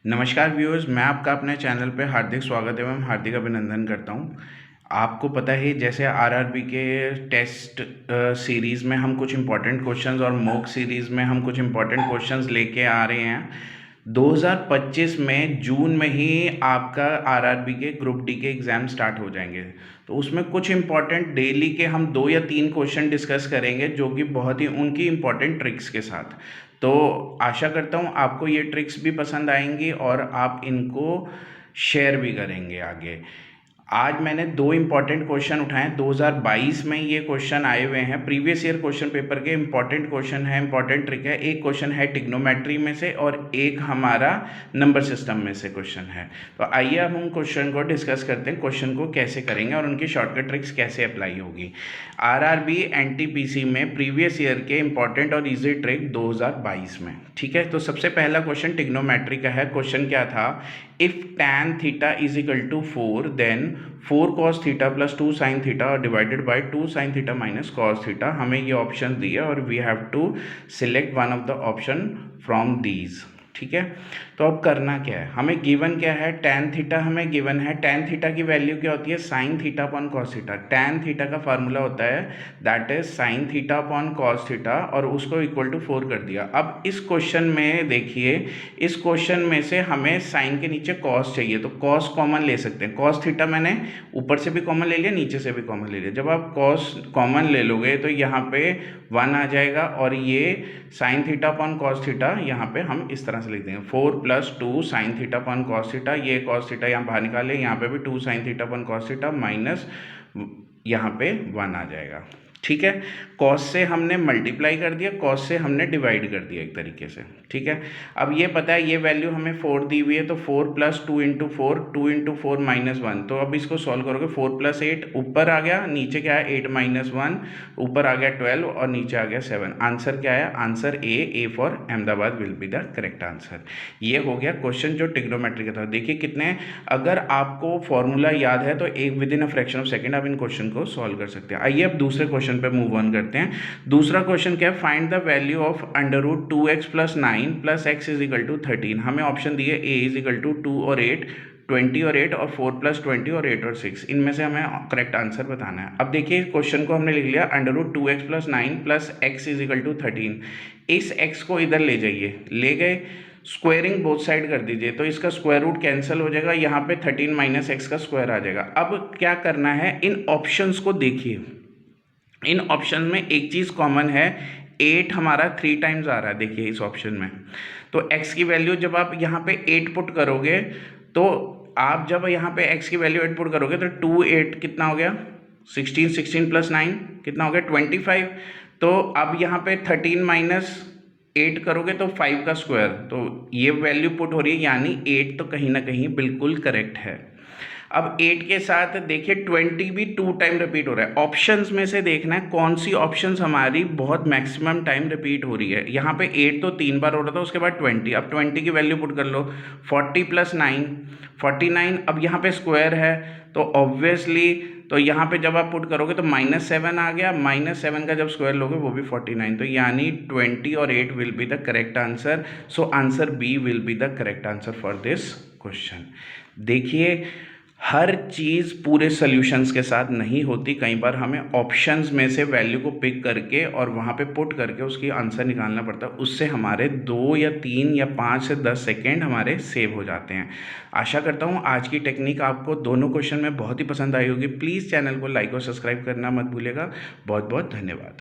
नमस्कार व्यूअर्स, मैं आपका अपने चैनल पे हार्दिक स्वागत एवं हार्दिक अभिनंदन करता हूँ। आपको पता है जैसे आरआरबी के टेस्ट सीरीज़ में हम कुछ इम्पोर्टेंट क्वेश्चंस और मॉक सीरीज़ में हम कुछ इम्पोर्टेंट क्वेश्चंस लेके आ रहे हैं। 2025 में जून में ही आपका आरआरबी के ग्रुप डी के एग्ज़ाम स्टार्ट हो जाएंगे। तो उसमें कुछ इम्पोर्टेंट डेली के हम 2 या 3 क्वेश्चन डिस्कस करेंगे, जो कि बहुत ही उनकी इम्पोर्टेंट ट्रिक्स के साथ। तो आशा करता हूँ आपको ये ट्रिक्स भी पसंद आएंगी और आप इनको शेयर भी करेंगे आगे। आज मैंने 2 इम्पॉर्टेंट क्वेश्चन उठाए। 2022 में ये क्वेश्चन आए हुए हैं, प्रीवियस ईयर क्वेश्चन पेपर के इम्पॉर्टेंट क्वेश्चन है, इम्पॉर्टेंट ट्रिक है। एक क्वेश्चन है ट्रिग्नोमेट्री में से और एक हमारा नंबर सिस्टम में से क्वेश्चन है। तो आइए अब हम क्वेश्चन को डिस्कस करते हैं, क्वेश्चन को कैसे करेंगे और उनकी शॉर्टकट ट्रिक्स कैसे अप्लाई होगी। आरआरबी एनटीपीसी में प्रीवियस ईयर के इम्पॉर्टेंट और ईजी ट्रिक 2022 में। ठीक है, तो सबसे पहला क्वेश्चन ट्रिग्नोमेट्री का है। क्वेश्चन क्या था? If tan theta is equal to 4 then 4 cos theta plus 2 sin theta divided by 2 sin theta minus cos theta. हमें ये ऑप्शन दिए और we have to select one of the option from these. ठीक है, तो अब करना क्या है, हमें गिवन क्या है? tan थीटा हमें गिवन है। tan थीटा की वैल्यू क्या होती है? sin theta upon cos theta. tan theta का फार्मूला होता है that is sin theta upon cos theta और उसको इक्वल टू 4 कर दिया। अब इस क्वेश्चन में देखिए, इस क्वेश्चन में से हमें sin के नीचे cos चाहिए, तो cos कॉमन ले सकते हैं। cos थीटा मैंने ऊपर से भी कॉमन ले लिया, नीचे से भी कॉमन ले लिया। जब आप cos कॉमन ले लोगे तो यहाँ पे 1 आ जाएगा और ये sin theta upon cos theta यहाँ पे हम इस तरह से लिख देंगे 4 plus 2 sin theta upon cos theta. ये cos थीटा यहाँ बाहर निकाले, यहाँ पे भी 2 sin theta upon cos theta minus यहाँ पे 1 आ जाएगा। ठीक है, cos से हमने मल्टीप्लाई कर दिया, cos से हमने डिवाइड कर दिया एक तरीके से। ठीक है, अब ये पता है ये वैल्यू हमें 4 दी हुई है, तो 4 प्लस 2 इंटू 4, 2 इंटू 4 माइनस 1। तो अब इसको सॉल्व करोगे, 4 प्लस 8 ऊपर आ गया, नीचे क्या है 8 माइनस 1, ऊपर आ गया 12 और नीचे आ गया 7। आंसर क्या है? Answer A for Ahmedabad will be the correct answer. ये हो गया क्वेश्चन जो ट्रिग्नोमेट्री का था। देखिए कितने, अगर आपको फॉर्मूला याद है तो एक with in a fraction of second आप इन क्वेश्चन को सॉल्व कर सकते हैं। आइए अब दूसरे क्वेश्चन पे मूव ऑन करते हैं। दूसरा क्वेश्चन क्या है? Find the value of under root 2x plus 9 plus x is equal to 13। हमें ऑप्शन दिए a इज इक्वल टू 2 और 8, 20 और 8 और 4 प्लस 20 और 8 और 6। इनमें से हमें करेक्ट आंसर बताना है। अब देखिए क्वेश्चन को हमने लिख लिया under root 2x plus 9 plus x is equal to 13। इस x को इधर ले जाइए, ले गए, स्क्वायरिंग बोथ साइड कर दीजिए, तो इसका स्क्वायर रूट कैंसिल हो जाएगा, यहाँ पे 13 माइनस एक्स का स्क्वायर आ जाएगा। अब क्या करना है, इन ऑप्शंस को देखिए, इन ऑप्शन में एक चीज़ कॉमन है, 8 हमारा 3 टाइम्स आ रहा है। देखिए इस ऑप्शन में तो x की वैल्यू जब आप यहाँ पे 8 पुट करोगे, तो आप जब यहाँ पे x की वैल्यू 8 पुट करोगे तो 2 8 कितना हो गया? 16, 16 प्लस 9 कितना हो गया? 25। तो अब यहाँ पे 13 माइनस 8 करोगे तो 5 का स्क्वायर, तो ये वैल्यू पुट हो रही है, यानी 8 तो कहीं ना कहीं बिल्कुल करेक्ट है। अब 8 के साथ देखिए 20 भी 2 टाइम रिपीट हो रहा है। ऑप्शंस में से देखना है कौन सी ऑप्शंस हमारी बहुत मैक्सिमम टाइम रिपीट हो रही है। यहाँ पे 8 तो 3 बार हो रहा था, उसके बाद 20। अब 20 की वैल्यू पुट कर लो, 40 प्लस 9 49। अब यहाँ पे स्क्वायर है तो ऑब्वियसली, तो यहाँ पे जब आप पुट करोगे तो -7 आ गया, -7 का जब स्क्वायर लोगे वो भी 49। तो यानी 20 और 8 will be the correct answer. So answer B will be the correct answer for this question. देखिए हर चीज़ पूरे सॉल्यूशंस के साथ नहीं होती, कई बार हमें ऑप्शंस में से वैल्यू को पिक करके और वहाँ पे पुट करके उसकी आंसर निकालना पड़ता है। उससे हमारे 2 या 3 या 5 से 10 सेकेंड हमारे सेव हो जाते हैं। आशा करता हूँ आज की टेक्निक आपको दोनों क्वेश्चन में बहुत ही पसंद आई होगी। प्लीज़ चैनल को लाइक और सब्सक्राइब करना मत भूलिएगा। बहुत बहुत धन्यवाद।